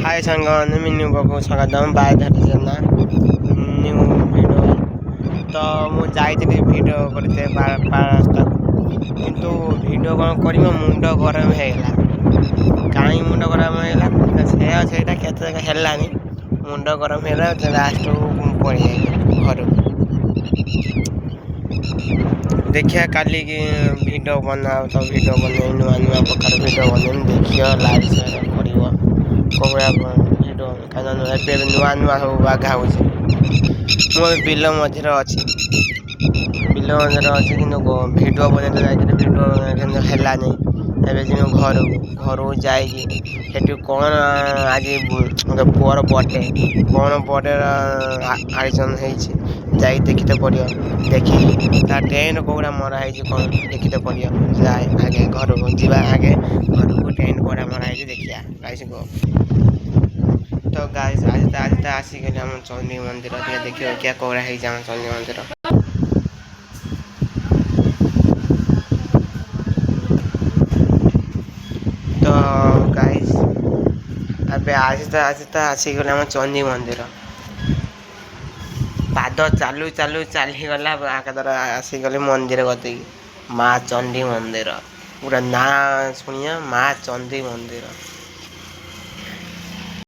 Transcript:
हाय सांगने मिन्यू को स्वागतम बाय धरना न्यू वीडियो तो मु जाइए भिड करते 12टा किंतु भिड कौन कर मुंड गरम होगा कहीं मुंड गरम होगा से है मुंड गरम है लास्ट पड़े घर देखिए काली की भिड बना तो भिड बन नुआ नुआ प्रकार भिड बन देखिए लाइक शेयर कर कौड़ा भिड कहीं नुआ नुआ सब बाघा हो बिल मझे अच्छी बिल मझे अच्छी कि भिड पर्यटन जाए भिड है एवं घर घर जाकि कौन आज पुअर बर्थडे कौन बर्थडे आयोजन हो देखते पड़ो देखिए टेंट कौड़ा मराई कौन देखते पड़ो जाए आगे घर को जा आगे घर को टेंट कौड़ा मराई देखिया गाइस को तो गाइस आज आसिक आम चंडी मंदिर देखिए क्या कौड़ा है चंडी मंदिर तो गाइस अबे आज आसिगला आम चंडी मंदिर पाद चालू चालू चलीगला आकदर आसिगली मंदिर गति माँ चंडी मंदिर पूरा ना शुणिया माँ चंडी मंदिर।